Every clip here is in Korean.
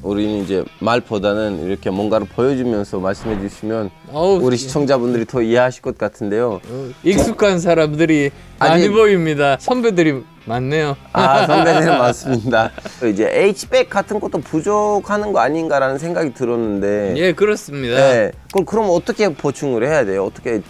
우리는 이제 말보다는 이렇게 뭔가를 보여주면서 말씀해 주시면 어우, 우리 시청자분들이 더 이해하실 것 같은데요. 익숙한 사람들이 많이 아니, 보입니다. 선배들이 많네요. 아, 선배님 맞습니다. 이제 H백 같은 것도 부족하는 거 아닌가라는 생각이 들었는데. 예, 그렇습니다. 네. 그럼 어떻게 보충을 해야 돼요? 어떻게?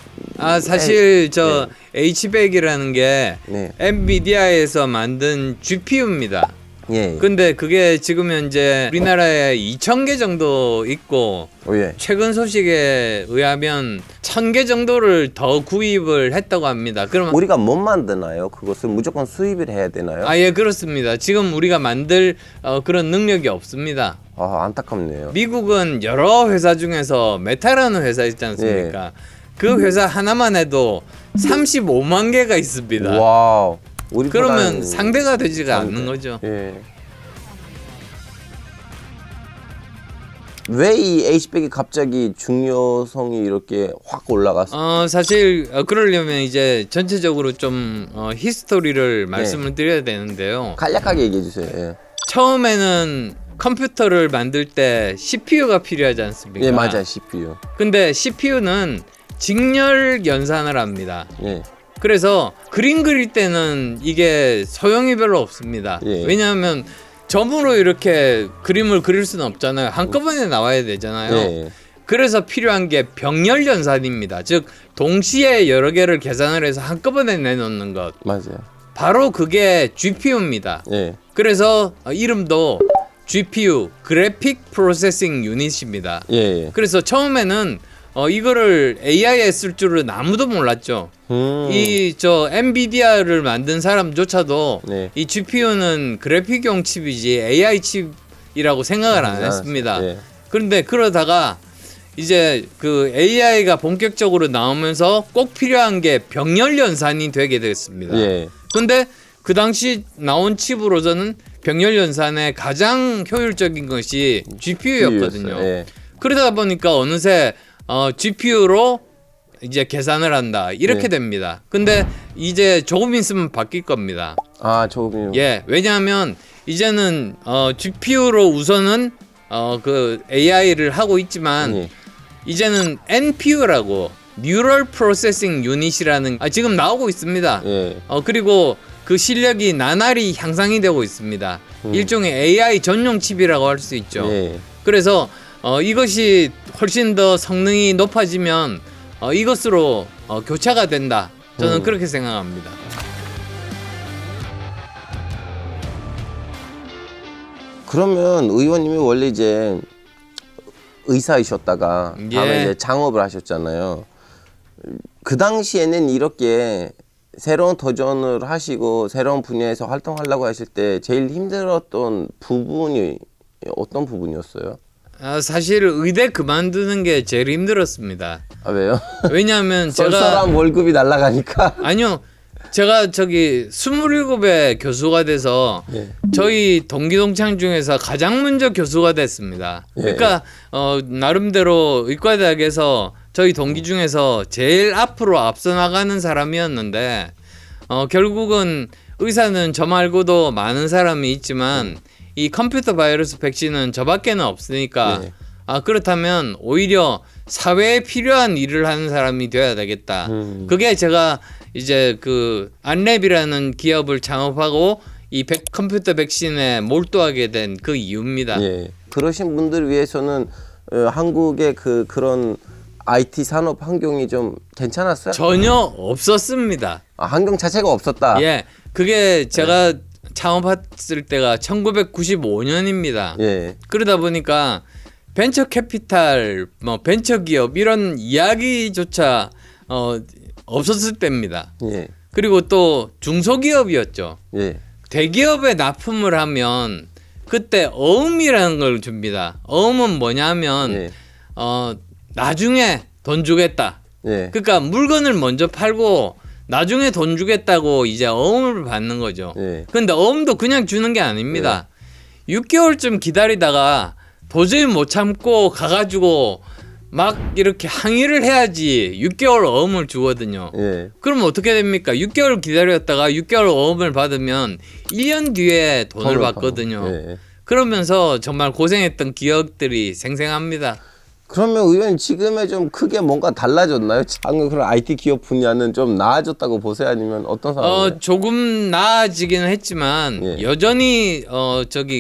사실 저 H백이라는 게 네. 엔비디아에서 만든 GPU입니다. 예. 근데 그게 지금 현재 우리나라에 2,000개 정도 있고 예. 최근 소식에 의하면 1,000개 정도를 더 구입을 했다고 합니다. 그러면 우리가 못 만드나요? 그것을 무조건 수입을 해야 되나요? 예, 그렇습니다. 지금 우리가 만들 그런 능력이 없습니다. 아, 안타깝네요. 미국은 여러 회사 중에서 메타라는 회사 있지 않습니까? 그 회사 하나만 해도 35만 개가 있습니다. 와우. 그러면 상대가 되지가 않는 거죠. 예. 왜 이 H백이 갑자기 중요성이 이렇게 확 올라갔어요? 사실 그러려면 이제 전체적으로 좀 히스토리를 말씀을 드려야 되는데요. 간략하게 얘기해 주세요. 예. 처음에는 컴퓨터를 만들 때 CPU가 필요하지 않습니까? 예, 맞아요. CPU. 근데 CPU는 직렬 연산을 합니다. 예. 그래서 그림 그릴 때는 이게 소용이 별로 없습니다. 예. 왜냐하면 점으로 이렇게 그림을 그릴 수는 없잖아요. 한꺼번에 나와야 되잖아요. 예. 그래서 필요한 게 병렬 연산입니다. 즉 동시에 여러 개를 계산을 해서 한꺼번에 내놓는 것. 맞아요. 바로 그게 GPU입니다. 예. 그래서 이름도 GPU, 그래픽 프로세싱 유닛입니다. 예. 그래서 처음에는 이거를 AI에 쓸 줄은 아무도 몰랐죠. 이 엔비디아를 만든 사람조차도 네. 이 GPU는 그래픽용 칩이지 AI 칩이라고 생각을 안 했습니다. 예. 그런데 그러다가 이제 그 AI가 본격적으로 나오면서 꼭 필요한 게 병렬 연산이 되게 됐습니다. 예. 근데 그 당시 나온 칩으로서는 병렬 연산에 가장 효율적인 것이 GPU였거든요. 예. 그러다 보니까 어느새 GPU로 이제 계산을 한다 이렇게 네. 됩니다. 근데 이제 조금 있으면 바뀔 겁니다. 아, 조금. 예, 왜냐하면 이제는 GPU로 우선은 그 AI를 하고 있지만 예. 이제는 NPU라고 뉴럴 프로세싱 유닛이라는 지금 나오고 있습니다. 예. 그리고 그 실력이 나날이 향상이 되고 있습니다. 일종의 AI 전용 칩이라고 할 수 있죠. 예. 그래서 이것이 훨씬 더 성능이 높아지면 이것으로 교차가 된다. 저는 그렇게 생각합니다. 그러면 의원님이 원래 이제 의사이셨다가 다음에 예. 이제 창업을 하셨잖아요. 그 당시에는 이렇게 새로운 도전을 하시고 새로운 분야에서 활동하려고 하실 때 제일 힘들었던 부분이 어떤 부분이었어요? 사실 의대 그만두는 게 제일 힘들었습니다. 아, 왜요? 왜냐하면 썰썰한 월급이 날아가니까. 아니요. 제가 저기 27의 교수가 돼서 예. 저희 동기동창 중에서 가장 먼저 교수가 됐습니다. 예. 그러니까 나름대로 의과대학에서 저희 동기 중에서 제일 앞으로 앞서 나가는 사람이었는데 결국은 의사는 저 말고도 많은 사람이 있지만 이 컴퓨터 바이러스 백신은 저밖에는 없으니까 네. 그렇다면 오히려 사회에 필요한 일을 하는 사람이 되어야 되겠다. 그게 제가 이제 그 안랩이라는 기업을 창업하고 이 컴퓨터 백신에 몰두하게 된 그 이유입니다. 예. 그러신 분들을 위해서는 한국의 그런 IT 산업 환경이 좀 괜찮았어요? 전혀 없었습니다. 환경 자체가 없었다. 예, 그게 제가 창업했을 때가 1995년입니다. 예. 그러다 보니까 벤처 캐피탈, 벤처 기업 이런 이야기조차 없었을 때입니다. 예. 그리고 또 중소기업이었죠. 예. 대기업에 납품을 하면 그때 어음이라는 걸 줍니다. 어음은 뭐냐면 예. 나중에 돈 주겠다. 예. 그러니까 물건을 먼저 팔고 나중에 돈 주겠다고 이제 어음을 받는 거죠. 예. 근데 어음도 그냥 주는 게 아닙니다. 6개월쯤 기다리다가 도저히 못 참고 가가지고 막 이렇게 항의를 해야지 6개월 어음을 주거든요. 예. 그럼 어떻게 됩니까? 6개월 기다렸다가 6개월 어음을 받으면 1년 뒤에 돈을 받거든요. 예. 그러면서 정말 고생했던 기억들이 생생합니다. 그러면 의원님 지금에 좀 크게 뭔가 달라졌나요? 방금 그런 IT 기업 분야는 좀 나아졌다고 보세요? 아니면 어떤 상황이에요? 조금 나아지기는 했지만 예. 여전히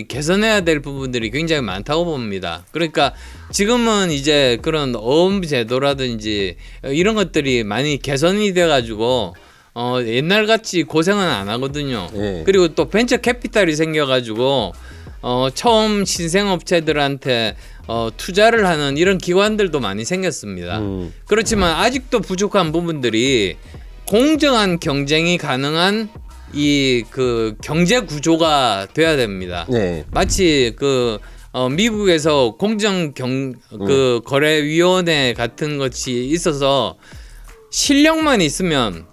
개선해야 될 부분들이 굉장히 많다고 봅니다. 그러니까 지금은 이제 그런 어음 제도라든지 이런 것들이 많이 개선이 돼 가지고 옛날 같이 고생은 안 하거든요. 예. 그리고 또 벤처 캐피탈이 생겨 가지고 처음 신생 업체들한테 투자를 하는 이런 기관들도 많이 생겼습니다. 그렇지만 아직도 부족한 부분들이 공정한 경쟁이 가능한 이 그 경제 구조가 돼야 됩니다. 네. 마치 미국에서 공정 그 거래위원회 같은 것이 있어서 실력만 있으면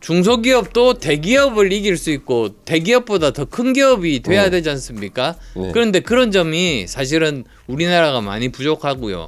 중소기업도 대기업을 이길 수 있고 대기업보다 더 큰 기업이 돼야 되지 않습니까? 네. 그런데 그런 점이 사실은 우리나라가 많이 부족하고요.